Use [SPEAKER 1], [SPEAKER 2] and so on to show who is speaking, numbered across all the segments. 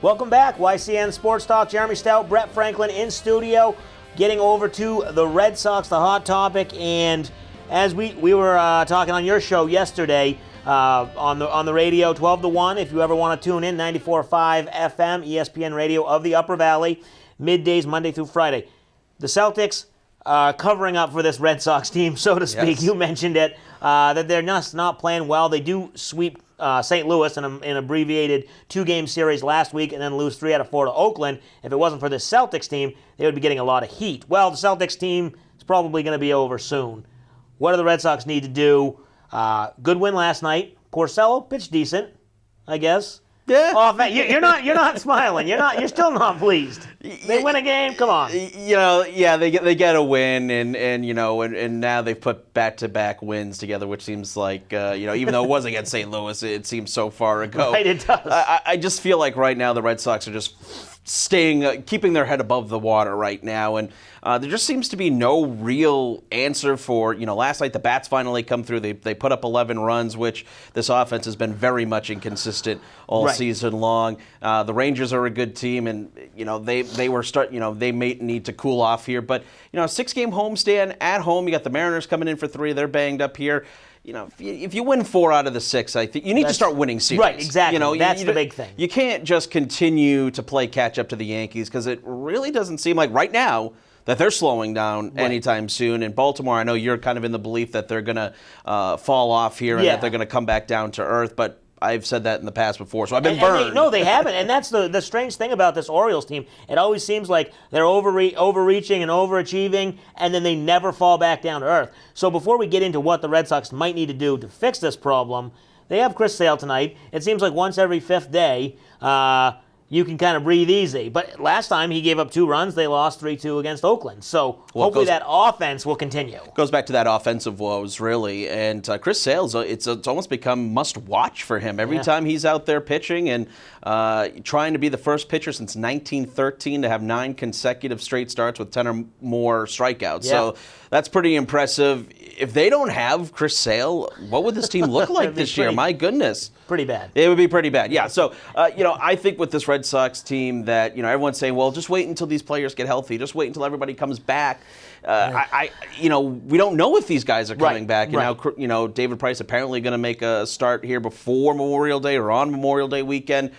[SPEAKER 1] Welcome back, YCN Sports Talk. Jeremy Stout, Brett Franklin in studio, getting over to the Red Sox, the hot topic. And as we were talking on your show yesterday on the radio, 12 to 1, if you ever want to tune in, 94.5 FM, ESPN Radio of the Upper Valley, middays, Monday through Friday. The Celtics covering up for this Red Sox team, so to speak. Yes. You mentioned it, that they're just not playing well. They do sweep St. Louis in an abbreviated 2-game series last week and then lose 3 out of 4 to Oakland. If it wasn't for this Celtics team, they would be getting a lot of heat. Well, the Celtics team is probably going to be over soon. What do the Red Sox need to do? Good win last night. Porcello pitched decent, I guess.
[SPEAKER 2] Yeah.
[SPEAKER 1] You're not smiling. You're still not pleased. They win a game. Come on.
[SPEAKER 2] They get a win, and now they've put back-to-back wins together, which seems like even though it was against St. Louis, it seems so far ago.
[SPEAKER 1] Right, it does.
[SPEAKER 2] I just feel like right now the Red Sox are just keeping their head above the water right now, and there just seems to be no real answer for, last night the bats finally come through. They put up 11 runs, which this offense has been very much inconsistent all season long. The Rangers are a good team, and they may need to cool off here, but 6-game homestand at home. You got the Mariners coming in for 3. They're banged up here. If you win 4 out of the 6, I think you need to start winning series.
[SPEAKER 1] Right, exactly. That's the big thing.
[SPEAKER 2] You can't just continue to play catch up to the Yankees, because it really doesn't seem like right now that they're slowing down anytime soon. In Baltimore, I know you're kind of in the belief that they're going to fall off here and that they're going to come back down to earth, but I've said that in the past before, so I've been burned.
[SPEAKER 1] They haven't, and that's the strange thing about this Orioles team. It always seems like they're overreaching and overachieving, and then they never fall back down to earth. So before we get into what the Red Sox might need to do to fix this problem, they have Chris Sale tonight. It seems like once every 5th day, you can kind of breathe easy. But last time he gave up 2 runs, they lost 3-2 against Oakland. So hopefully that offense will continue.
[SPEAKER 2] Goes back to that offensive woes, really. And Chris Sale, it's almost become must-watch for him. Every time he's out there pitching and trying to be the first pitcher since 1913 to have 9 consecutive straight starts with 10 or more strikeouts. So that's pretty impressive. If they don't have Chris Sale, what would this team look like this year? My goodness.
[SPEAKER 1] Pretty bad.
[SPEAKER 2] It would be pretty bad, yeah. So, I think with this Red Sox team that, everyone's saying, well, just wait until these players get healthy. Just wait until everybody comes back. We don't know if these guys are coming back. And now, David Price apparently going to make a start here before Memorial Day or on Memorial Day weekend.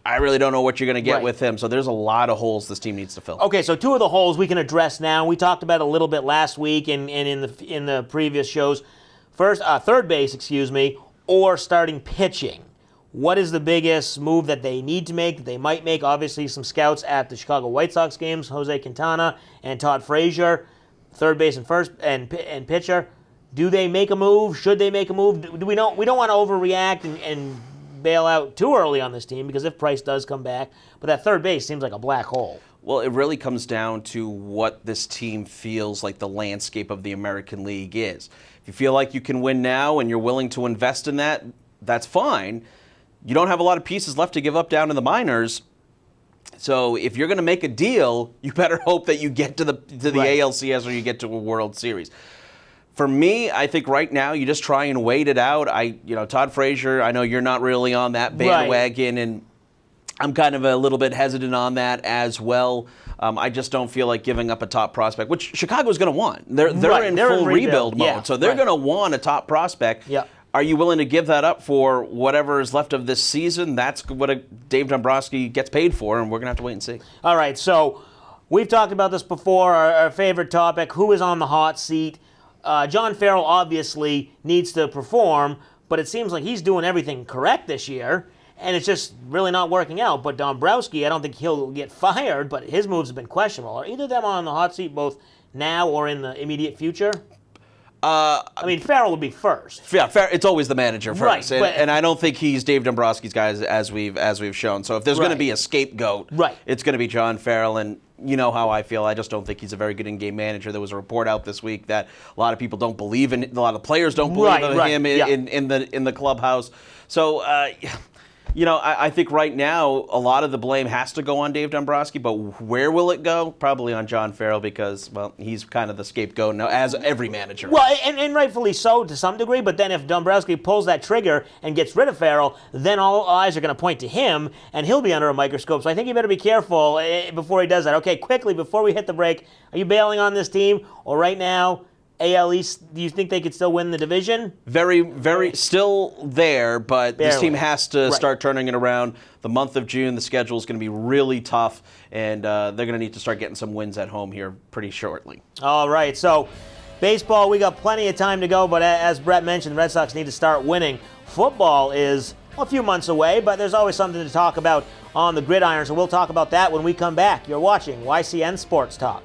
[SPEAKER 2] I really don't know what you're going to get with him. So there's a lot of holes this team needs to fill.
[SPEAKER 1] Okay, so 2 of the holes we can address now. We talked about it a little bit last week and in the previous shows. First, third base, or starting pitching. What is the biggest move that they need to make, that they might make? Obviously, some scouts at the Chicago White Sox games, Jose Quintana and Todd Frazier, third base and first and pitcher. Do they make a move? Should they make a move? We don't want to overreact and bail out too early on this team, because if Price does come back, but that third base seems like a black hole.
[SPEAKER 2] Well, it really comes down to what this team feels like the landscape of the American League is. If you feel like you can win now and you're willing to invest in that, that's fine. You don't have a lot of pieces left to give up down in the minors. So if you're going to make a deal, you better hope that you get to the ALCS or you get to a World Series. For me, I think right now you just try and wait it out. Todd Frazier, I know you're not really on that bandwagon, and I'm kind of a little bit hesitant on that as well. I just don't feel like giving up a top prospect, which Chicago's going to want. They're in full rebuild mode, so they're going to want a top prospect.
[SPEAKER 1] Yeah.
[SPEAKER 2] Are you willing to give that up for whatever is left of this season? That's what Dave Dombrowski gets paid for, and we're going to have to wait and see.
[SPEAKER 1] All right, so we've talked about this before, our favorite topic, who is on the hot seat. John Farrell obviously needs to perform, but it seems like he's doing everything correct this year, and it's just really not working out. But Dombrowski, I don't think he'll get fired, but his moves have been questionable. Are either of them on the hot seat both now or in the immediate future? Farrell would be first.
[SPEAKER 2] Yeah, it's always the manager first,
[SPEAKER 1] right,
[SPEAKER 2] and I don't think he's Dave Dombrowski's guy as we've shown. So if there's going to be a scapegoat, it's going to be John Farrell, and you know how I feel. I just don't think he's a very good in-game manager. There was a report out this week that a lot of people don't believe in. A lot of players don't believe in him in the clubhouse. So I think right now a lot of the blame has to go on Dave Dombrowski, but where will it go? Probably on John Farrell because, well, he's kind of the scapegoat now, as every manager.
[SPEAKER 1] Well, and rightfully so to some degree, but then if Dombrowski pulls that trigger and gets rid of Farrell, then all eyes are going to point to him, and he'll be under a microscope. So I think you better be careful before he does that. Okay, quickly, before we hit the break, are you bailing on this team, or right now, AL East, do you think they could still win the division?
[SPEAKER 2] Very, very still there, but
[SPEAKER 1] Barely.
[SPEAKER 2] this team has to start turning it around. The month of June, the schedule is going to be really tough, and they're going to need to start getting some wins at home here pretty shortly.
[SPEAKER 1] All right, so baseball, we got plenty of time to go, but as Brett mentioned, the Red Sox need to start winning. Football is a few months away, but there's always something to talk about on the gridiron, so we'll talk about that when we come back. You're watching YCN Sports Talk.